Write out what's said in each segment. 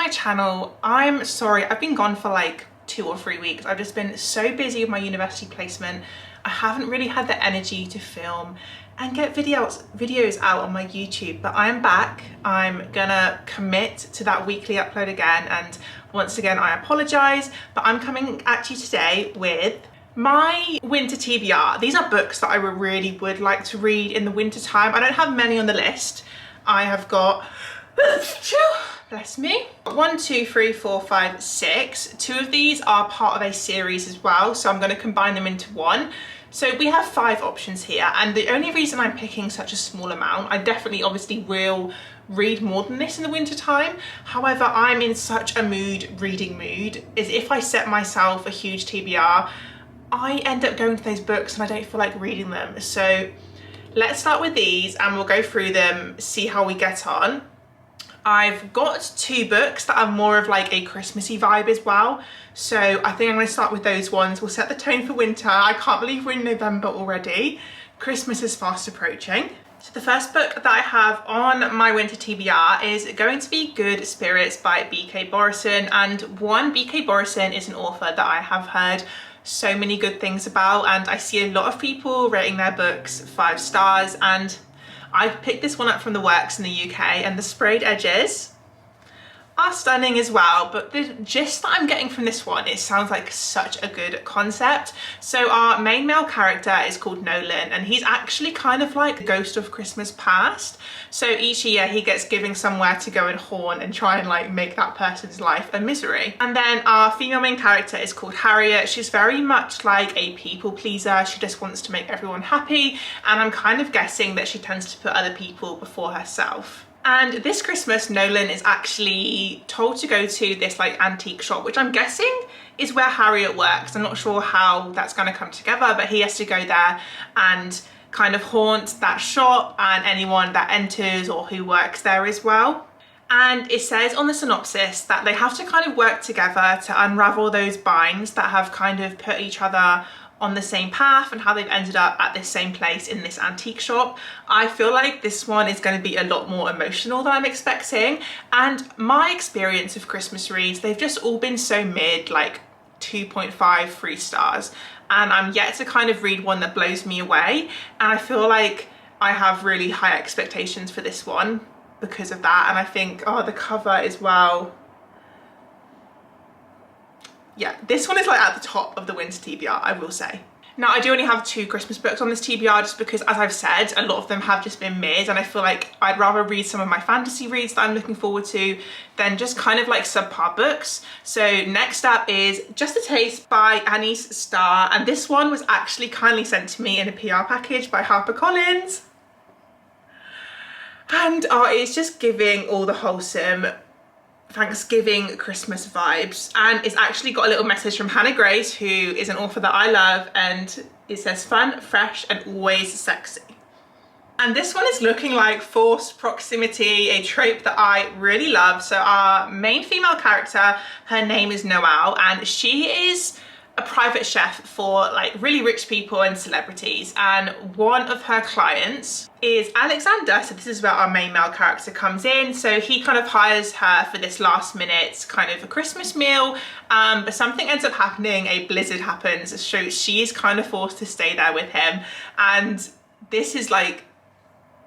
my channel. I'm sorry, I've been gone for like 2 or 3 weeks. I've just been so busy with my university placement. I haven't really had the energy to film and get videos out on my YouTube, but I'm back. I'm gonna commit to that weekly upload again, and once again I apologize, but I'm coming at you today with my winter TBR. These are books that I really would like to read in the winter time. I don't have many on the list. I have got, bless me, 1, 2, 3, 4, 5, 6. 2 of these are part of a series as well, so I'm going to combine them into one. So we have 5 options here, and the only reason I'm picking such a small amount, I definitely obviously will read more than this in the winter time. However, I'm in such a reading mood, is if I set myself a huge TBR, I end up going to those books and I don't feel like reading them. So let's start with these and we'll go through them, see how we get on. I've got 2 books that are more of like a Christmassy vibe as well. So I think I'm going to start with those ones. We'll set the tone for winter. I can't believe we're in November already. Christmas is fast approaching. So the first book that I have on my winter TBR is going to be Good Spirits by B.K. Borison. And B.K. Borison is an author that I have heard so many good things about, and I see a lot of people rating their books 5 stars, and I picked this one up from the works in the UK, and the sprayed edges are stunning as well. But the gist that I'm getting from this one, it sounds like such a good concept. So our main male character is called Nolan, and he's actually kind of like the ghost of Christmas past. So each year he gets given somewhere to go and haunt and try and like make that person's life a misery. And then our female main character is called Harriet. She's very much like a people pleaser. She just wants to make everyone happy, and I'm kind of guessing that she tends to put other people before herself. And this Christmas, Nolan is actually told to go to this like antique shop, which I'm guessing is where Harriet works. I'm not sure how that's going to come together, but he has to go there and kind of haunt that shop and anyone that enters or who works there as well. And it says on the synopsis that they have to kind of work together to unravel those binds that have kind of put each other on the same path and how they've ended up at this same place in this antique shop. I feel like this one is going to be a lot more emotional than I'm expecting, and my experience of Christmas reads, they've just all been so mid, like 2.5, 3 stars, and I'm yet to kind of read one that blows me away, and I feel like I have really high expectations for this one because of that. And I think, oh, the cover as well. Yeah, this one is like at the top of the winter TBR, I will say. Now, I do only have 2 Christmas books on this TBR just because, as I've said, a lot of them have just been mid, and I feel like I'd rather read some of my fantasy reads that I'm looking forward to than just kind of like subpar books. So next up is Just a Taste by Anise Starr, and this one was actually kindly sent to me in a PR package by HarperCollins. And it's just giving all the wholesome Thanksgiving Christmas vibes, and it's actually got a little message from Hannah Grace, who is an author that I love, and it says fun, fresh, and always sexy. And this one is looking like forced proximity, a trope that I really love. So our main female character, her name is Noelle, and she is a private chef for like really rich people and celebrities, and one of her clients is Alexander. So this is where our main male character comes in. So he kind of hires her for this last minute kind of a Christmas meal, but something ends up happening, a blizzard happens, so she is kind of forced to stay there with him. And this is like,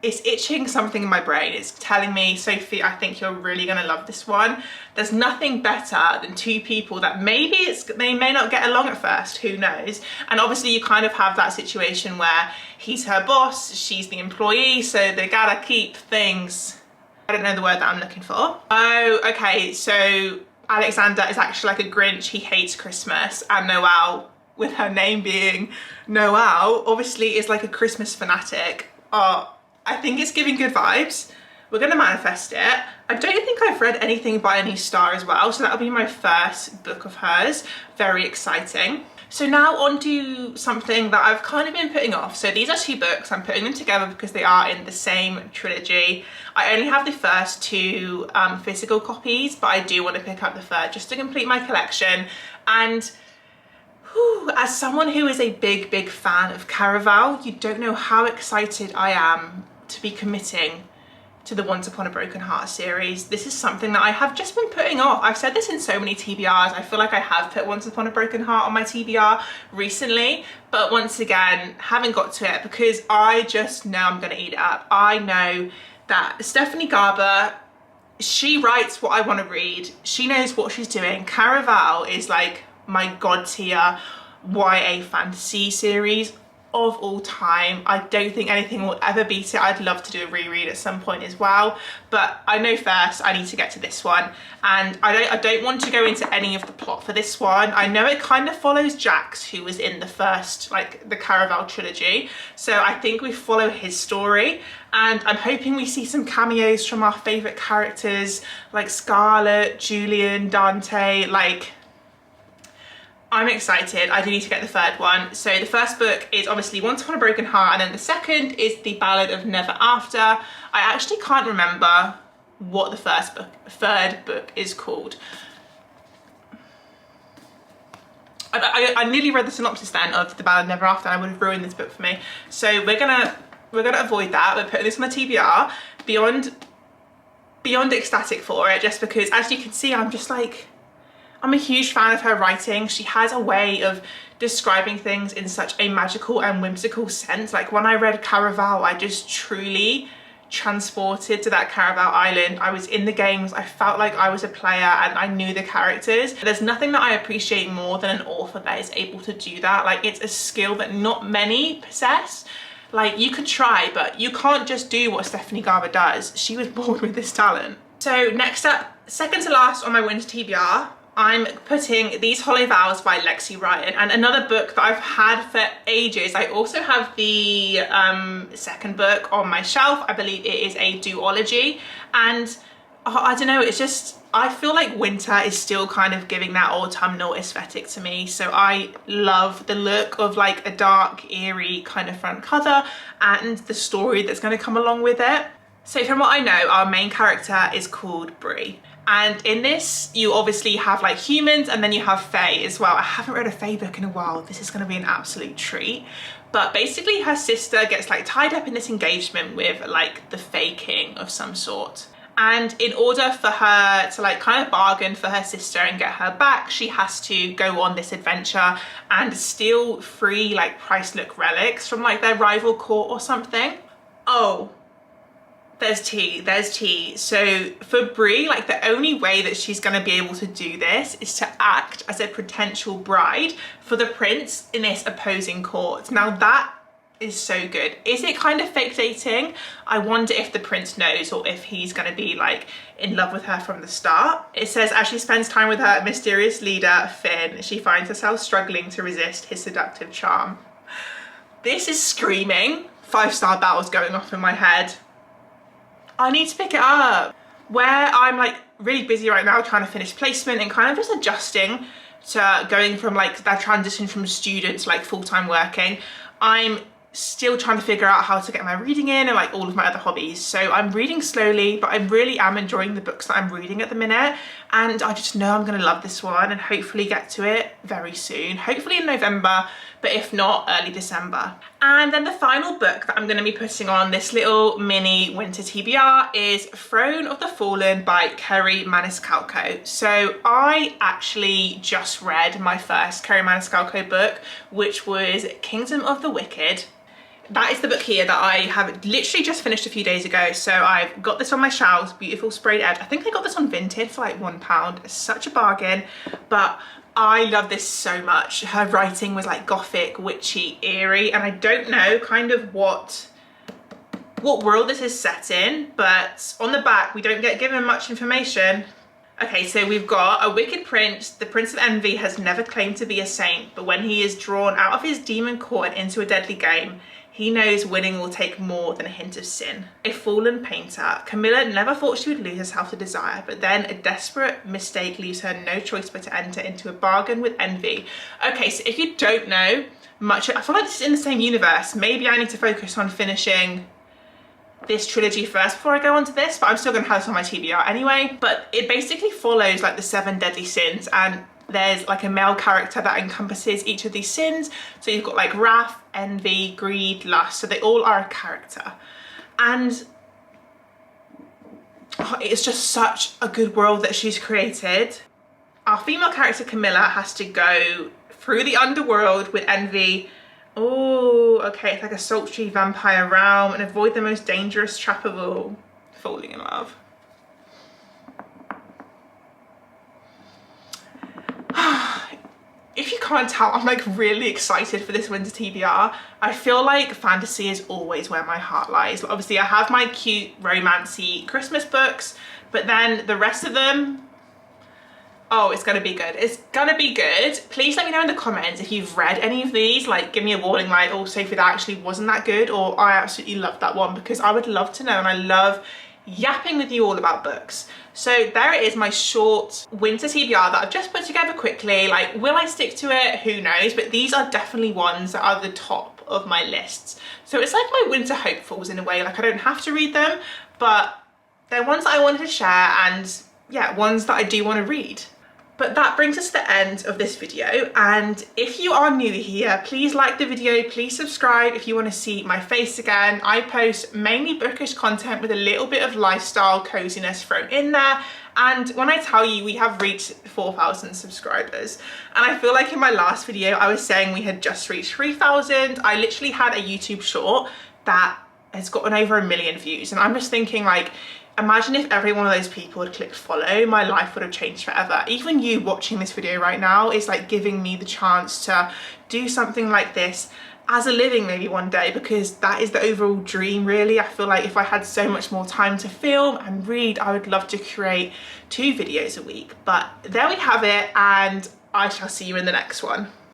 it's itching something in my brain. It's telling me, Sophie, I think you're really gonna love this one. There's nothing better than 2 people that they may not get along at first, who knows? And obviously you kind of have that situation where he's her boss, she's the employee, so they gotta keep things, I don't know the word that I'm looking for. Oh, okay, so Alexander is actually like a Grinch. He hates Christmas, and Noelle, with her name being Noelle, obviously is like a Christmas fanatic. I think it's giving good vibes. We're gonna manifest it. I don't think I've read anything by Anise Starr as well, so that'll be my first book of hers. Very exciting. So now on to something that I've kind of been putting off. So these are 2 books. I'm putting them together because they are in the same trilogy. I only have the first 2 physical copies, but I do want to pick up the third just to complete my collection. And as someone who is a big fan of Caraval, you don't know how excited I am to be committing to the Once Upon a Broken Heart series. This is something that I have just been putting off. I've said this in so many TBRs. I feel like I have put Once Upon a Broken Heart on my TBR recently, but once again, haven't got to it because I just know I'm gonna eat it up. I know that Stephanie Garber, she writes what I want to read. She knows what she's doing. Caraval is like my god tier YA fantasy series of all time. I don't think anything will ever beat it. I'd love to do a reread at some point as well, but I know first I need to get to this one, and I don't want to go into any of the plot for this one. I know it kind of follows Jax, who was in the first, like the Caraval trilogy, so I think we follow his story, and I'm hoping we see some cameos from our favorite characters like Scarlet, Julian, Dante. Like, I'm excited. I do need to get the third one. So the first book is obviously Once Upon a Broken Heart, and then the second is The Ballad of Never After. I actually can't remember what the third book is called. I nearly read the synopsis then of The Ballad of Never After, and I would have ruined this book for me. So we're gonna avoid that. We're putting this on the TBR. Beyond ecstatic for it, just because, as you can see, I'm a huge fan of her writing. She has a way of describing things in such a magical and whimsical sense. Like when I read Caraval, I just truly transported to that Caraval island. I was in the games, I felt like I was a player and I knew the characters. There's nothing that I appreciate more than an author that is able to do that. Like, it's a skill that not many possess. Like, you could try, but you can't just do what Stephanie Garber does. She was born with this talent. So next up, second to last on my winter TBR, I'm putting These Hollow Vows by Lexi Ryan, and another book that I've had for ages. I also have the second book on my shelf. I believe it is a duology, and I don't know, it's just, I feel like winter is still kind of giving that autumnal aesthetic to me. So I love the look of like a dark, eerie kind of front cover and the story that's going to come along with it. So from what I know, our main character is called Bree. And in this, you obviously have like humans and then you have Fae as well. I haven't read a Fae book in a while. This is going to be an absolute treat. But basically her sister gets like tied up in this engagement with like the Fae King of some sort. And in order for her to like kind of bargain for her sister and get her back, she has to go on this adventure and steal 3 like priceless relics from like their rival court or something. Oh. There's tea. So for Bree, like the only way that she's gonna be able to do this is to act as a potential bride for the prince in this opposing court. Now that is so good. Is it kind of fake dating? I wonder if the prince knows or if he's gonna be like in love with her from the start. It says, as she spends time with her mysterious leader, Finn, she finds herself struggling to resist his seductive charm. This is screaming. 5-star battles going off in my head. I need to pick it up. Where I'm like really busy right now trying to finish placement and kind of just adjusting to going from like that transition from student to like full-time working, I'm still trying to figure out how to get my reading in and like all of my other hobbies. So I'm reading slowly, but I really am enjoying the books that I'm reading at the minute, and I just know I'm gonna love this one and hopefully get to it very soon, hopefully in November, but if not, early December. And then the final book that I'm gonna be putting on this little mini winter TBR is Throne of the Fallen by Kerri Maniscalco. So I actually just read my first Kerri Maniscalco book, which was Kingdom of the Wicked. That is the book here that I have literally just finished a few days ago. So I've got this on my shelves, beautiful sprayed edge. I think I got this on Vinted for like £1. It's such a bargain, but I love this so much. Her writing was like gothic, witchy, eerie, and I don't know kind of what world this is set in, but on the back we don't get given much information. Okay, so we've got a wicked prince. The Prince of Envy has never claimed to be a saint, but when he is drawn out of his demon court and into a deadly game, he knows winning will take more than a hint of sin. A fallen painter. Camilla never thought she would lose herself to desire, but then a desperate mistake leaves her no choice but to enter into a bargain with envy. Okay, so if you don't know much, I feel like this is in the same universe. Maybe I need to focus on finishing this trilogy first before I go on to this, but I'm still gonna have this on my TBR anyway. But it basically follows like the 7 deadly sins, and there's like a male character that encompasses each of these sins. So you've got like wrath, envy, greed, lust. So they all are a character. And Oh, it's just such a good world that she's created. Our female character Camilla has to go through the underworld with envy. Oh, okay, it's like a sultry vampire realm, and avoid the most dangerous trap of all, falling in love. If you can't tell, I'm like really excited for this winter TBR. I feel like fantasy is always where my heart lies. Obviously I have my cute romancy Christmas books, but then the rest of them, oh, it's gonna be good. It's gonna be good. Please let me know in the comments if you've read any of these. Like, give me a warning, like, oh, Sophie, that actually wasn't that good, or I absolutely loved that one, because I would love to know, and I love yapping with you all about books. So there it is, my short winter TBR that I've just put together quickly. Like, will I stick to it? Who knows? But these are definitely ones that are the top of my lists. So it's like my winter hopefuls in a way. Like, I don't have to read them, but they're ones that I wanted to share, and yeah, ones that I do want to read. But that brings us to the end of this video, and if you are new here, please like the video, please subscribe if you want to see my face again. I post mainly bookish content with a little bit of lifestyle coziness thrown in there, and when I tell you we have reached 4,000 subscribers, and I feel like in my last video I was saying we had just reached 3,000, I literally had a YouTube short that has gotten over 1 million views, and I'm just thinking, like, imagine if every one of those people had clicked follow, my life would have changed forever. Even you watching this video right now is like giving me the chance to do something like this as a living maybe one day, because that is the overall dream really. I feel like if I had so much more time to film and read, I would love to create 2 videos a week. But there we have it, and I shall see you in the next one.